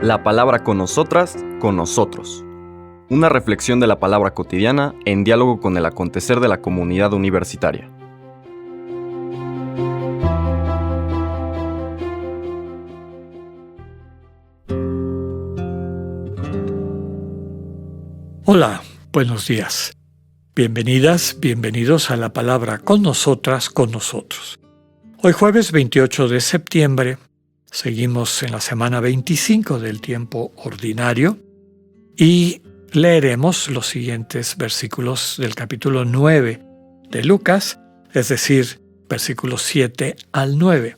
La palabra con nosotras, con nosotros. Una reflexión de la palabra cotidiana en diálogo con el acontecer de la comunidad universitaria. Hola, buenos días. Bienvenidas, bienvenidos a la palabra con nosotras, con nosotros. Hoy jueves 28 de septiembre, seguimos en la semana 25 del tiempo ordinario y leeremos los siguientes versículos del capítulo 9 de Lucas, es decir, versículos 7 al 9,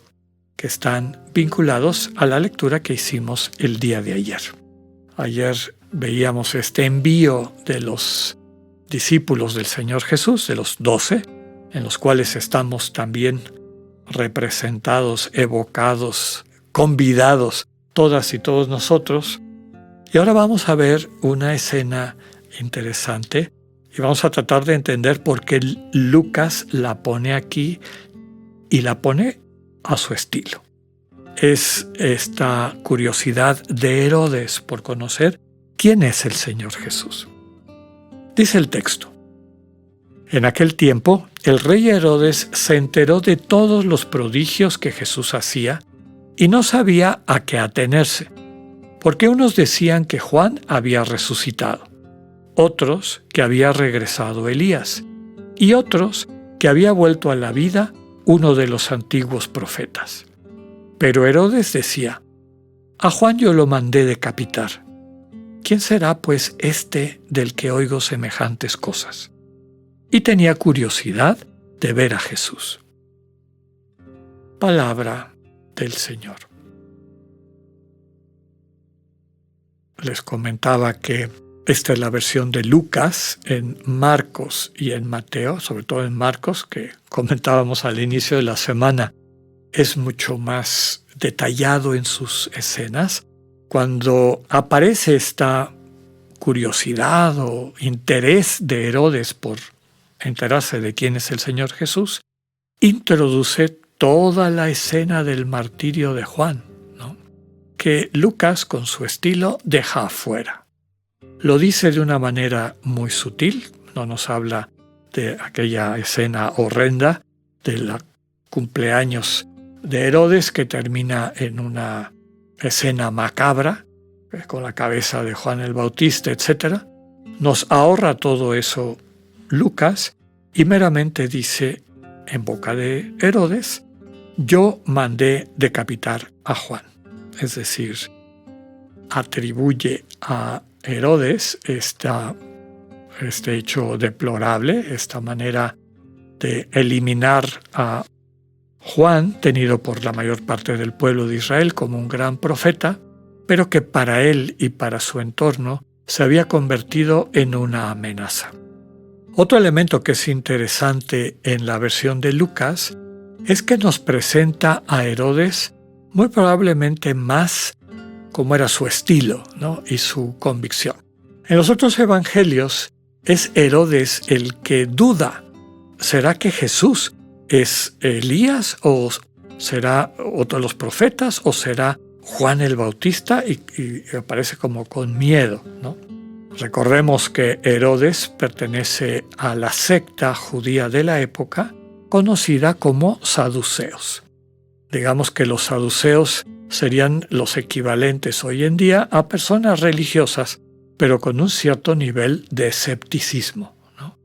que están vinculados a la lectura que hicimos el día de ayer. Ayer veíamos este envío de los discípulos del Señor Jesús, de los 12, en los cuales estamos también representados, evocados, convidados, todas y todos nosotros. Y ahora vamos a ver una escena interesante y vamos a tratar de entender por qué Lucas la pone aquí y la pone a su estilo. Es esta curiosidad de Herodes por conocer quién es el Señor Jesús. Dice el texto: en aquel tiempo, el rey Herodes se enteró de todos los prodigios que Jesús hacía y no sabía a qué atenerse, porque unos decían que Juan había resucitado, otros que había regresado Elías, y otros que había vuelto a la vida uno de los antiguos profetas. Pero Herodes decía: a Juan yo lo mandé decapitar. ¿Quién será, pues, este del que oigo semejantes cosas? Y tenía curiosidad de ver a Jesús. Palabra del Señor. Les comentaba que esta es la versión de Lucas en Marcos y en Mateo, sobre todo en Marcos, que comentábamos al inicio de la semana. Es mucho más detallado en sus escenas. Cuando aparece esta curiosidad o interés de Herodes por enterarse de quién es el Señor Jesús, introduce toda la escena del martirio de Juan, ¿no?, que Lucas, con su estilo, deja afuera. Lo dice de una manera muy sutil, no nos habla de aquella escena horrenda del cumpleaños de Herodes que termina en una escena macabra, con la cabeza de Juan el Bautista, etc. Nos ahorra todo eso Lucas y meramente dice en boca de Herodes: yo mandé decapitar a Juan. Es decir, atribuye a Herodes este hecho deplorable, esta manera de eliminar a Juan, tenido por la mayor parte del pueblo de Israel como un gran profeta, pero que para él y para su entorno se había convertido en una amenaza. Otro elemento que es interesante en la versión de Lucas es que nos presenta a Herodes muy probablemente más como era su estilo, ¿no?, y su convicción. En los otros evangelios es Herodes el que duda. ¿Será que Jesús es Elías o será otro de los profetas o será Juan el Bautista? Y aparece como con miedo, ¿no? Recordemos que Herodes pertenece a la secta judía de la época conocida como saduceos. Digamos que los saduceos serían los equivalentes hoy en día a personas religiosas, pero con un cierto nivel de escepticismo, ¿no?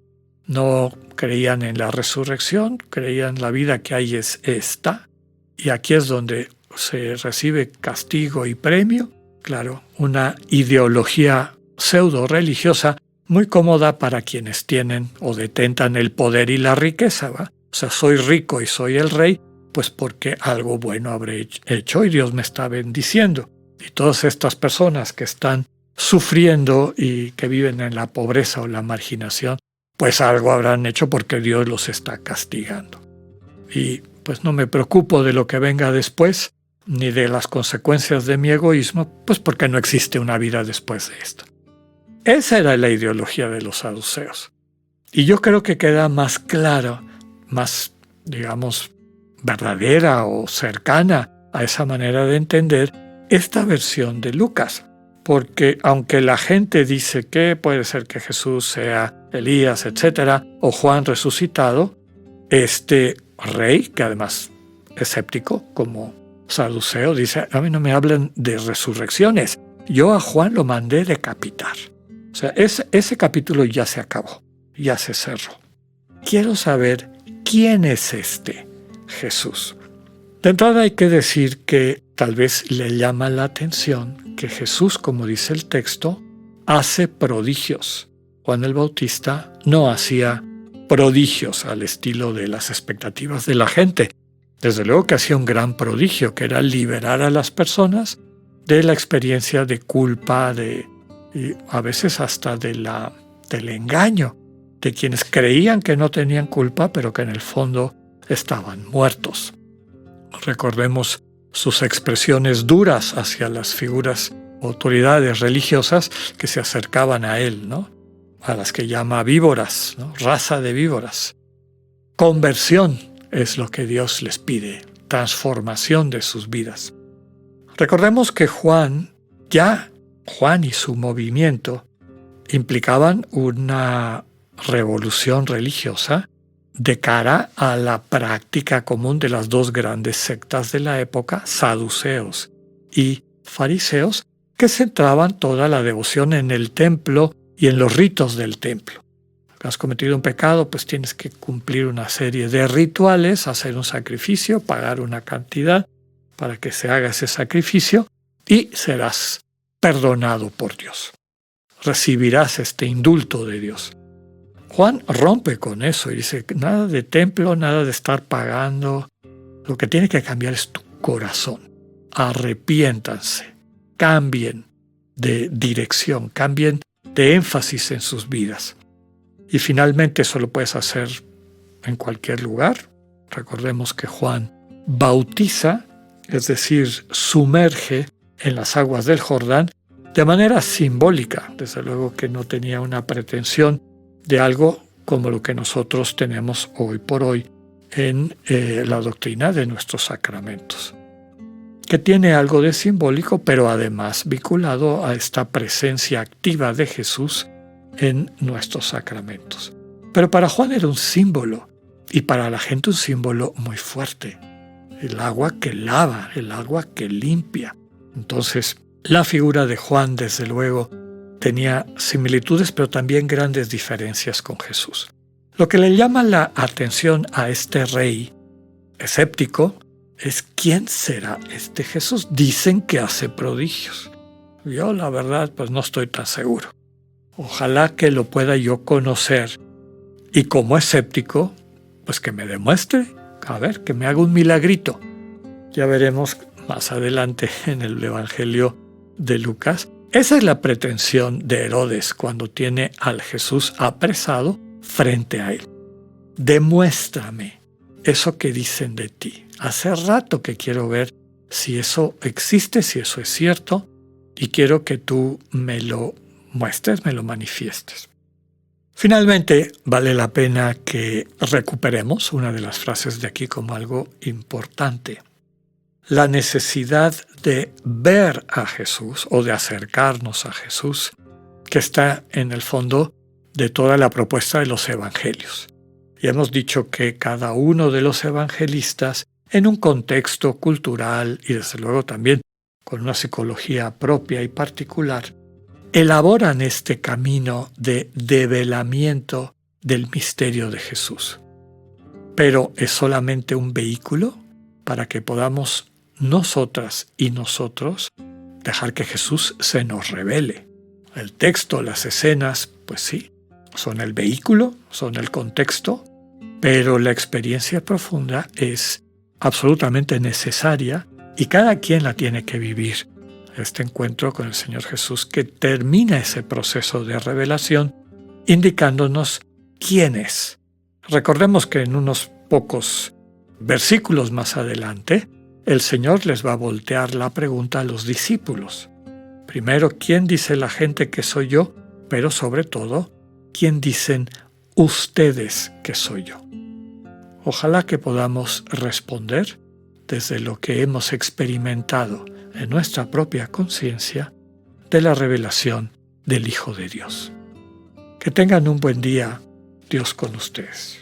No creían en la resurrección, creían la vida que hay es esta, y aquí es donde se recibe castigo y premio. Claro, una ideología pseudo-religiosa muy cómoda para quienes tienen o detentan el poder y la riqueza, ¿va? O sea, soy rico y soy el rey, pues porque algo bueno habré hecho y Dios me está bendiciendo. Y todas estas personas que están sufriendo y que viven en la pobreza o la marginación, pues algo habrán hecho porque Dios los está castigando. Y pues no me preocupo de lo que venga después, ni de las consecuencias de mi egoísmo, pues porque no existe una vida después de esto. Esa era la ideología de los saduceos. Y yo creo que queda más claro, más, digamos, verdadera o cercana a esa manera de entender esta versión de Lucas. Porque aunque la gente dice que puede ser que Jesús sea Elías, etc., o Juan resucitado, este rey, que además es escéptico, como saduceo, dice, a mí no me hablan de resurrecciones, yo a Juan lo mandé decapitar. O sea, ese capítulo ya se acabó, ya se cerró. Quiero saber quién es este Jesús. De entrada hay que decir que tal vez le llama la atención que Jesús, como dice el texto, hace prodigios. Juan el Bautista no hacía prodigios al estilo de las expectativas de la gente. Desde luego que hacía un gran prodigio, que era liberar a las personas de la experiencia de culpa, y a veces hasta del engaño, de quienes creían que no tenían culpa, pero que en el fondo estaban muertos. Recordemos sus expresiones duras hacia las figuras o autoridades religiosas que se acercaban a él, ¿no? A las que llama víboras, ¿no? Raza de víboras. Conversión es lo que Dios les pide, transformación de sus vidas. Recordemos que Juan y su movimiento implicaban una revolución religiosa de cara a la práctica común de las dos grandes sectas de la época, saduceos y fariseos, que centraban toda la devoción en el templo y en los ritos del templo. Has cometido un pecado, pues tienes que cumplir una serie de rituales, hacer un sacrificio, pagar una cantidad para que se haga ese sacrificio y serás perdonado por Dios. Recibirás este indulto de Dios. Juan rompe con eso y dice, nada de templo, nada de estar pagando. Lo que tiene que cambiar es tu corazón. Arrepiéntanse, cambien de dirección, cambien de énfasis en sus vidas. Y finalmente eso lo puedes hacer en cualquier lugar. Recordemos que Juan bautiza, es decir, sumerge en las aguas del Jordán de manera simbólica. Desde luego que no tenía una pretensión de algo como lo que nosotros tenemos hoy por hoy en la doctrina de nuestros sacramentos, que tiene algo de simbólico, pero además vinculado a esta presencia activa de Jesús en nuestros sacramentos. Pero para Juan era un símbolo, y para la gente un símbolo muy fuerte. El agua que lava, el agua que limpia. Entonces, la figura de Juan, desde luego, tenía similitudes, pero también grandes diferencias con Jesús. Lo que le llama la atención a este rey escéptico es ¿quién será este Jesús? Dicen que hace prodigios. Yo, la verdad, pues no estoy tan seguro. Ojalá que lo pueda yo conocer. Y como escéptico, pues que me demuestre, a ver, que me haga un milagrito. Ya veremos más adelante en el Evangelio de Lucas. Esa es la pretensión de Herodes cuando tiene al Jesús apresado frente a él. Demuéstrame eso que dicen de ti. Hace rato que quiero ver si eso existe, si eso es cierto, y quiero que tú me lo muestres, me lo manifiestes. Finalmente, vale la pena que recuperemos una de las frases de aquí como algo importante. La necesidad de ver a Jesús o de acercarnos a Jesús, que está en el fondo de toda la propuesta de los evangelios. Y hemos dicho que cada uno de los evangelistas, en un contexto cultural y desde luego también con una psicología propia y particular, elaboran este camino de develamiento del misterio de Jesús. Pero es solamente un vehículo para que podamos nosotras y nosotros dejar que Jesús se nos revele. El texto, las escenas, pues sí, son el vehículo, son el contexto, pero la experiencia profunda es absolutamente necesaria y cada quien la tiene que vivir. Este encuentro con el Señor Jesús que termina ese proceso de revelación indicándonos quién es. Recordemos que en unos pocos versículos más adelante, el Señor les va a voltear la pregunta a los discípulos. Primero, ¿quién dice la gente que soy yo? Pero sobre todo, ¿quién dicen ustedes que soy yo? Ojalá que podamos responder desde lo que hemos experimentado en nuestra propia conciencia de la revelación del Hijo de Dios. Que tengan un buen día, Dios con ustedes.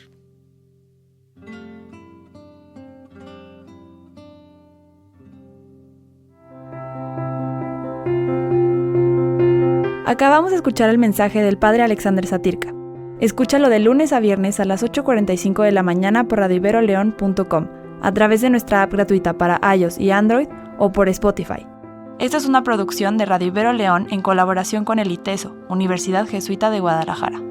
Acabamos de escuchar el mensaje del Padre Alexander Satirka. Escúchalo de lunes a viernes a las 8:45 de la mañana por radioiberoleon.com, a través de nuestra app gratuita para iOS y Android o por Spotify. Esta es una producción de Radio Ibero León en colaboración con el ITESO, Universidad Jesuita de Guadalajara.